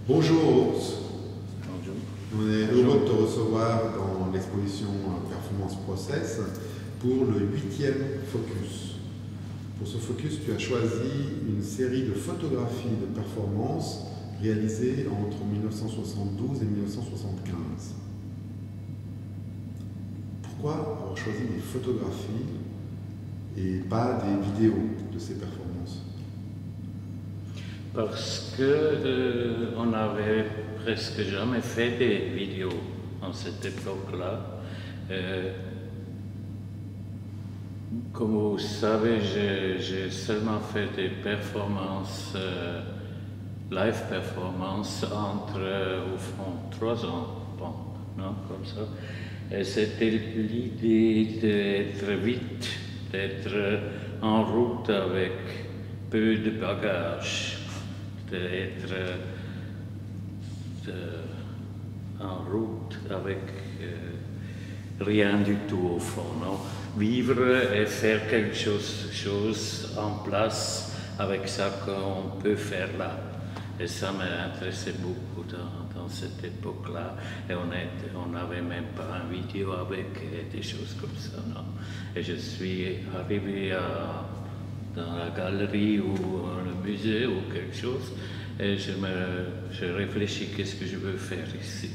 Bonjour. Bonjour. On est heureux de te recevoir dans l'exposition Performance Process pour le 8e focus. Pour ce focus, tu as choisi une série de photographies de performance réalisées entre 1972 et 1975. Pourquoi avoir choisi des photographies et pas des vidéos de ces performances? Parce que on n'avait presque jamais fait des vidéos en cette époque-là. Comme vous savez, j'ai seulement fait des performances, live performances entre, au fond, 3 ans, bon, non, comme ça. Et c'était l'idée d'être vite, d'être en route avec peu de bagages, d'être en route avec rien du tout au fond, non? Vivre et faire quelque chose en place avec ça qu'on peut faire là. Et ça m'intéressait beaucoup dans cette époque-là. Et on n'avait même pas une vidéo avec des choses comme ça, non? Et je suis arrivé dans la galerie ou le musée ou quelque chose, et je réfléchis qu'est-ce que je veux faire ici.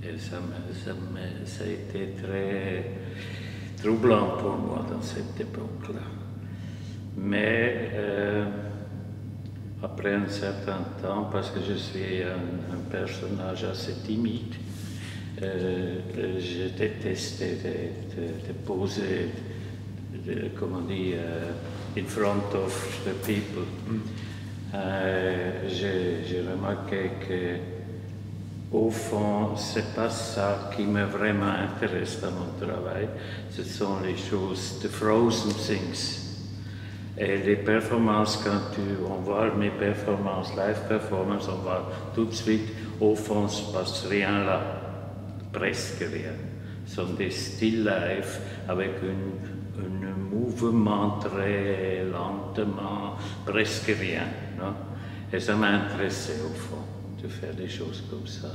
Et ça a été très troublant pour moi dans cette époque-là. Mais après un certain temps, parce que je suis un personnage assez timide, je détestais de poser, comment dire, in front of the people. J'ai remarqué que au fond, c'est pas ça qui me vraiment intéresse dans mon travail. Ce sont les choses, the frozen things. Et les performances, quand on voit mes performances, live performance, on voit tout de suite, au fond, il ne se passe rien là, presque rien. Ce sont des styles live avec un mouvement très lentement, presque rien. Non? Et ça m'intéressait au fond de faire des choses comme ça.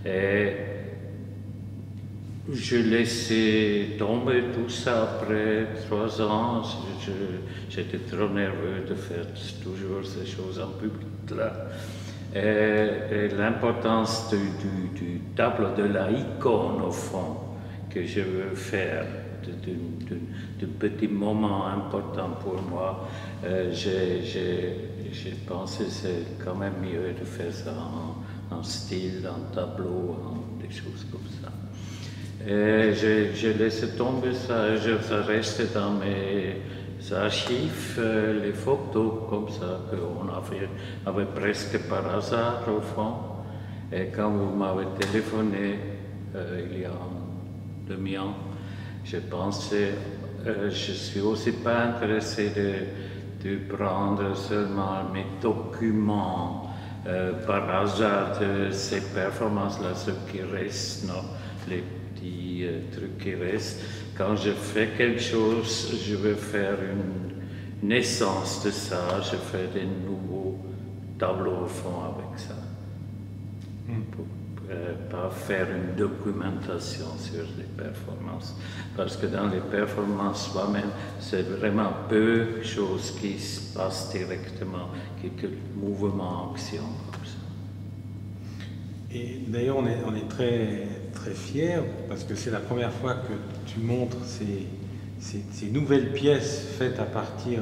Et je laissais tomber tout ça après 3 ans. J'étais trop nerveux de faire toujours ces choses en public là. Et l'importance du tableau, de l'icône au fond, que je veux faire, de petits moments importants pour moi, j'ai pensé que c'est quand même mieux de faire ça en style, en tableau, des choses comme ça. Et j'ai laissé tomber ça, ça reste dans mes archives, les photos comme ça qu'on avait presque par hasard au fond. Et quand vous m'avez téléphoné il y a un demi-an, je pensais, je suis aussi pas intéressé de prendre seulement mes documents par hasard de ces performances-là, ce qui reste, non, les petits trucs qui restent. Quand je fais quelque chose, je veux faire une naissance de ça, je fais des nouveaux tableaux au fond avec ça. Pas faire une documentation sur les performances. Parce que dans les performances soi-même, c'est vraiment peu de choses qui se passent directement, quelques mouvements, actions comme ça. Et d'ailleurs, on est très, très fiers parce que c'est la première fois que tu montres ces nouvelles pièces faites à partir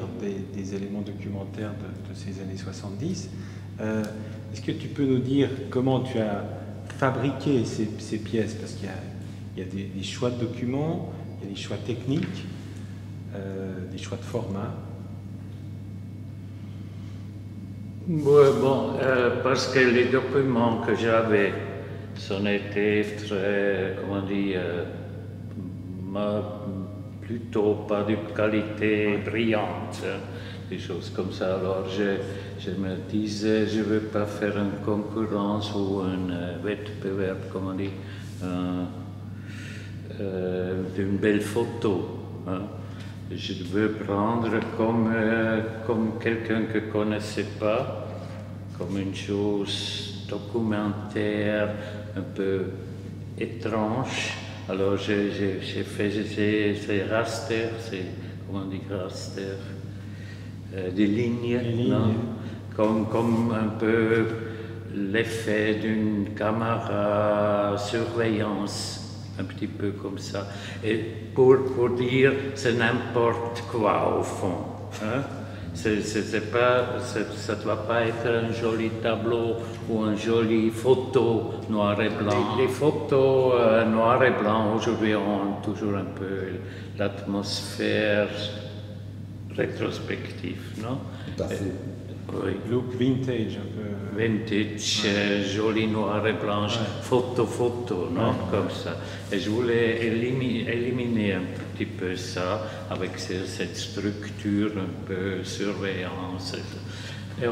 des éléments documentaires de ces années 70. Est-ce que tu peux nous dire comment tu as fabriqué ces pièces? Parce qu'il y a des choix de documents, il y a des choix techniques, des choix de format. Ouais, bon, parce que les documents que j'avais, c'en était très, comment dire, plutôt pas de qualité brillante, hein, des choses comme ça. Alors je me disais, je ne veux pas faire une concurrence ou un wettbewerb, comment dire, d'une belle photo. Hein. Je veux prendre comme quelqu'un que je ne connaissais pas, comme une chose documentaire un peu étrange. Alors j'ai fait ces rasters, comment on dit raster, des lignes, non? Comme un peu l'effet d'une caméra surveillance. Un petit peu comme ça. Et pour dire, c'est n'importe quoi au fond. Hein? Ça ne doit pas être un joli tableau ou une jolie photo noir et blanc. Les photos noir et blanc aujourd'hui ont toujours un peu l'atmosphère rétrospective, non? Tout à fait. Oui. Look vintage un peu. Vintage, joli noir et blanc, photo, non? Comme ça. Et je voulais éliminer un petit peu ça avec cette structure un peu surveillance. Et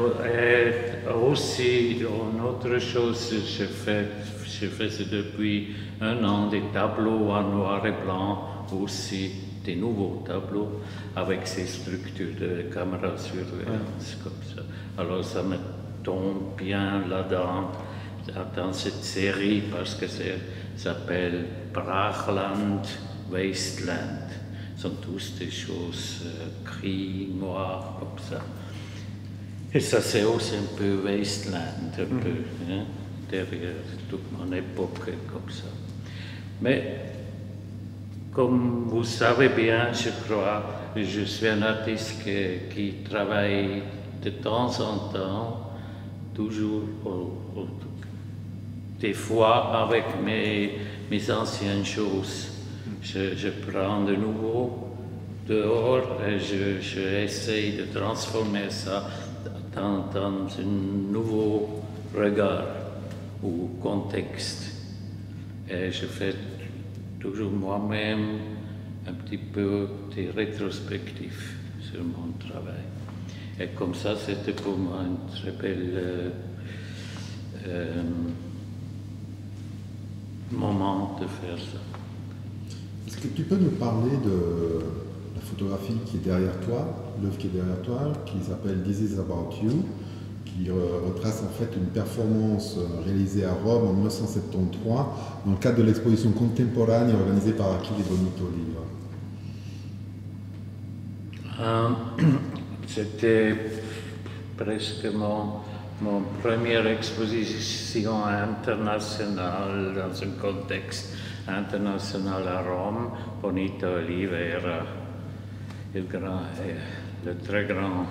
aussi, une autre chose, je fais ça depuis un an, des tableaux en noir et blanc aussi. Des nouveaux tableaux avec ces structures de caméra surveillance comme ça. Alors ça me tombe bien là-dedans, dans cette série, parce que ça s'appelle Brachland, Wasteland. Ce sont tous des choses gris, noires, comme ça. Et ça c'est aussi un peu Wasteland, un peu, hein, derrière toute mon époque comme ça. Mais comme vous savez bien, je crois, je suis un artiste qui travaille de temps en temps, toujours, des fois avec mes anciennes choses. Je prends de nouveau dehors et j'essaie de transformer ça dans un nouveau regard ou contexte. Et je fais toujours moi-même un petit peu des rétrospectives sur mon travail. Et comme ça, c'était pour moi un très bel moment de faire ça. Est-ce que tu peux nous parler de la photographie qui est derrière toi, l'œuvre qui est derrière toi, qui s'appelle This is About You, qui retrace en fait une performance réalisée à Rome en 1973 dans le cadre de l'exposition contemporaine organisée par Achille Bonito Livre. C'était presque mon première exposition internationale dans un contexte international à Rome. Bonito Oliveira, le très grand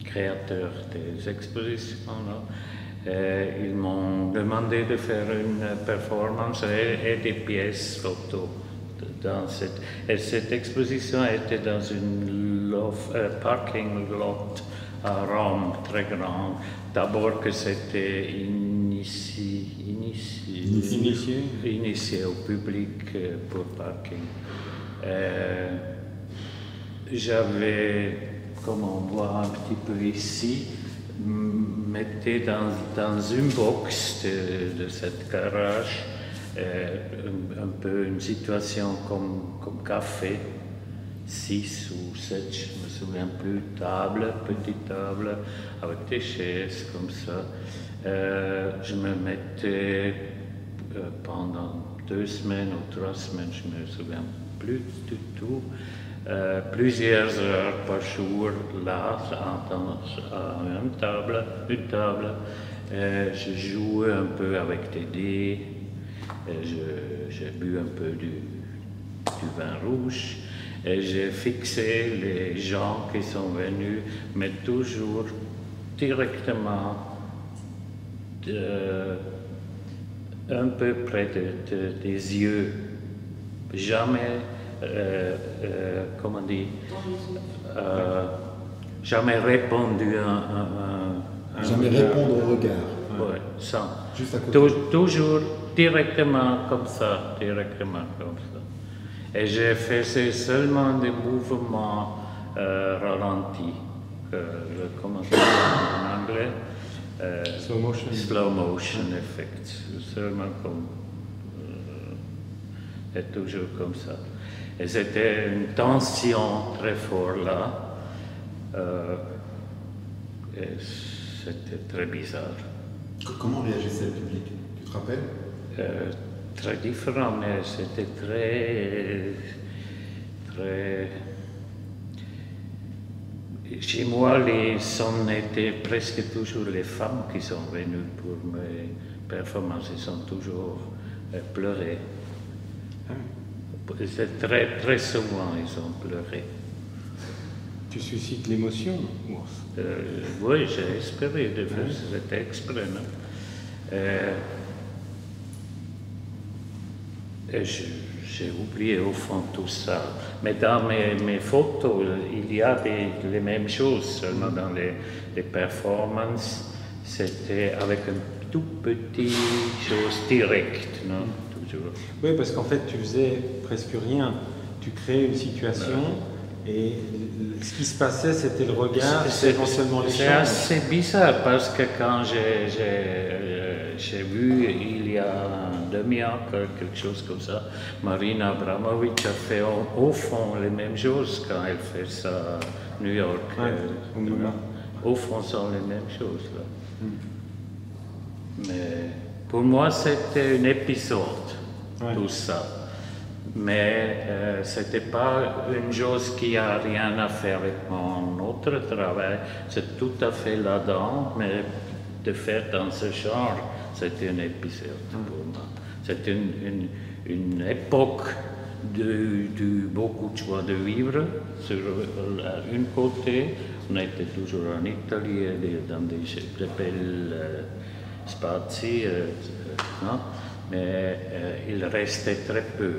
créateur des expositions. Ils m'ont demandé de faire une performance et des pièces photos. Cette exposition était dans une parking lot à Rome, très grand. D'abord que c'était initié au public pour parking. J'avais, comme on voit un petit peu ici, mettais dans une box de cette garage un peu une situation comme café, 6 ou 7, je ne me souviens plus, petite table, avec des chaises comme ça. Je me mettais pendant 2 semaines ou 3 semaines, je ne me souviens plus du tout, plusieurs heures par jour là, à une table. Je jouais un peu avec des dés, j'ai bu un peu du vin rouge et j'ai fixé les gens qui sont venus, mais toujours directement un peu près des yeux. Jamais, comment on dit, jamais répondu Jamais répondre au regard. Ouais, ça. Juste à côté. Toujours directement comme ça. Et j'ai fait seulement des mouvements ralentis, comment ça s'appelle en anglais? Slow motion effect. Seulement comme, et toujours comme ça. Et c'était une tension très forte là. Et c'était très bizarre. Comment réagissait le public? Tu te rappelles? Très différent, mais c'était très... Chez moi, on était presque toujours les femmes qui sont venues pour mes performances. Ils ont toujours pleuré. C'est très souvent, ils ont pleuré. Tu suscites l'émotion, Urs? Oui, j'ai espéré de faire cet exprès. Et j'ai oublié au fond tout ça. Mais dans mes photos, il y a les mêmes choses, seulement dans les performances, c'était avec une tout petite chose directe, non? Toujours. Oui, parce qu'en fait, tu faisais presque rien. Tu créais une situation et ce qui se passait, c'était le regard, c'est éventuellement l'échange. C'est assez bizarre parce que quand j'ai vu il y a un demi-an, quelque chose comme ça, Marina Abramovic a fait au fond les mêmes choses quand elle fait ça à New York. Au fond, sont les mêmes choses. Là. Mais pour moi, c'était un épisode, tout ça. Mais ce n'était pas une chose qui n'a rien à faire avec mon autre travail. C'est tout à fait là-dedans, mais de faire dans ce genre, c'était un épisode pour moi. C'était une époque de beaucoup de joie de vivre. Sur un côté, on était toujours en Italie, dans des belles spazi, non? Mais il restait très peu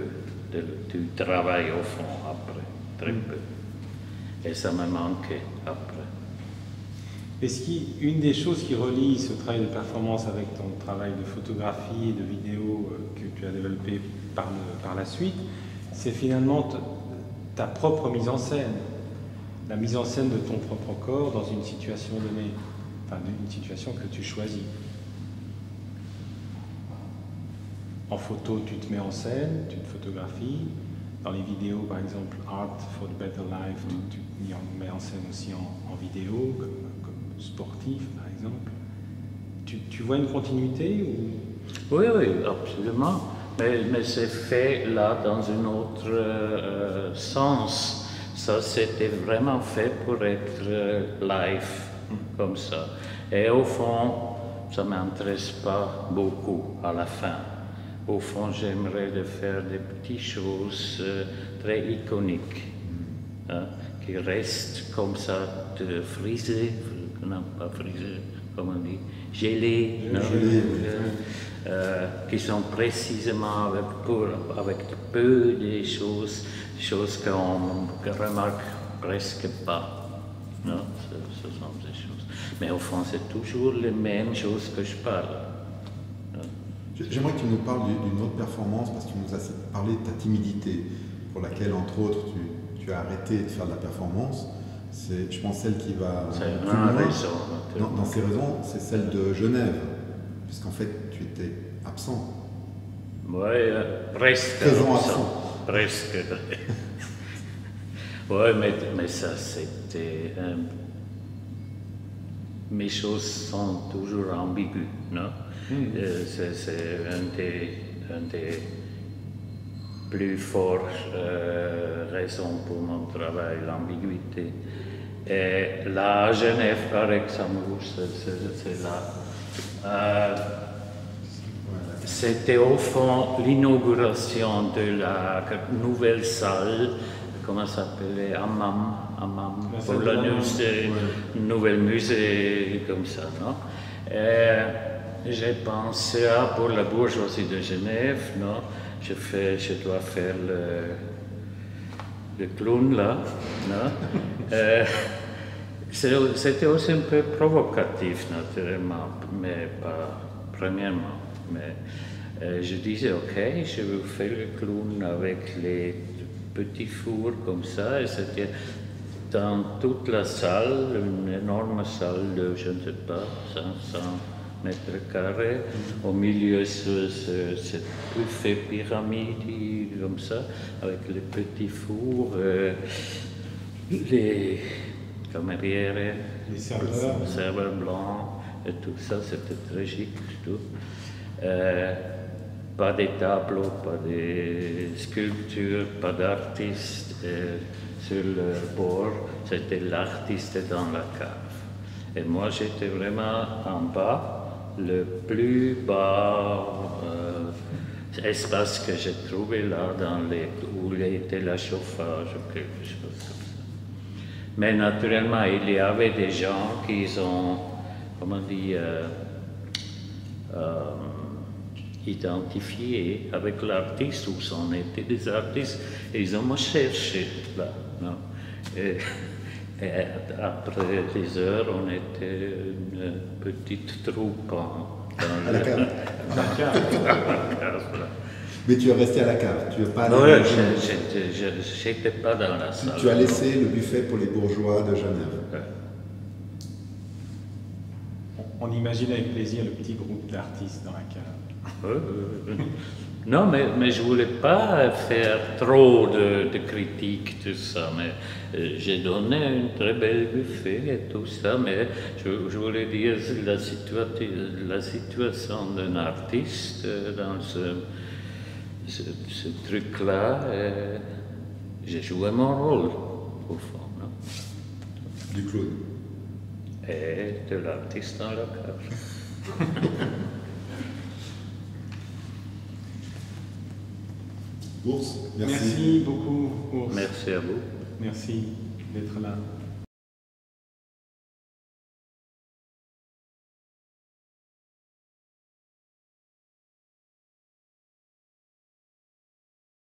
du travail au fond après, très peu. Et ça me manquait après. Est-ce qu'une des choses qui relie ce travail de performance avec ton travail de photographie et de vidéo que tu as développé par la suite, c'est finalement ta propre mise en scène, la mise en scène de ton propre corps dans une situation donnée, enfin une situation que tu choisis. En photo, tu te mets en scène, tu te photographies. Dans les vidéos, par exemple, Art for the Better Life, tu te mets en scène aussi en vidéo, comme sportif, par exemple. Tu vois une continuité ou... Oui, absolument. Mais c'est fait là dans un autre sens. Ça, c'était vraiment fait pour être live, comme ça. Et au fond, ça ne m'intéresse pas beaucoup à la fin. Au fond, j'aimerais de faire des petites choses très iconiques, qui restent comme ça, de frisées, non pas frisées, comme on dit, gelées, qui sont précisément avec peu de choses qu'on ne remarque presque pas. Non, ce sont des choses. Mais au fond, c'est toujours les mêmes choses que je parle. J'aimerais que tu nous parles d'une autre performance, parce que tu nous as parlé de ta timidité, pour laquelle, entre autres, tu as arrêté de faire de la performance. C'est, je pense, celle qui va plus loin. Dans ces raisons, c'est celle de Genève, puisqu'en fait, tu étais absent. Oui, presque absent. Presque. Oui, mais ça, c'était... mes choses sont toujours ambiguës, non? C'est un des plus fortes raisons pour mon travail, l'ambiguïté. Et là, à Genève, par exemple, c'est là. C'était au fond l'inauguration de la nouvelle salle, comment ça s'appelait, Hammam, pour le nouvel musée, comme ça, non? J'ai pensé pour la bourgeoisie de Genève, non? Je dois faire le clown là, non? C'était aussi un peu provocatif, naturellement, mais pas premièrement. Mais je disais, ok, je vais faire le clown avec les petits fours comme ça, et c'était dans toute la salle, une énorme salle de, je ne sais pas, 500 mètres carrés. Au milieu, ce buffet pyramide comme ça, avec les petits fours, les camérières les serveurs. Le serveur blanc et tout ça, c'était très chic, je trouve. Pas des tableaux, pas des sculptures, pas d'artistes sur le bord, c'était l'artiste dans la cave. Et moi j'étais vraiment en bas, le plus bas espace que j'ai trouvé là, où était le chauffage ou quelque chose comme ça. Mais naturellement, il y avait des gens qui ont, comment dire, identifié avec l'artiste, ou c'en étaient des artistes, et ils ont me cherché là. Non? Et après des heures, on était une petite troupe à la cave. Mais tu es resté à la cave, tu n'es pas allé. Oui, je n'étais pas dans la salle. Tu as laissé le buffet pour les bourgeois de Genève. Ouais. On imagine avec plaisir le petit groupe d'artistes dans la cave. Non, mais je ne voulais pas faire trop de critiques, tout ça, mais j'ai donné un très bel buffet et tout ça, mais je voulais dire la situation d'un artiste dans ce truc-là, j'ai joué mon rôle, au fond. Non? Du clown. Et de l'artiste dans la cave. Ours, merci. Merci beaucoup, Ours. Merci à vous. Merci d'être là.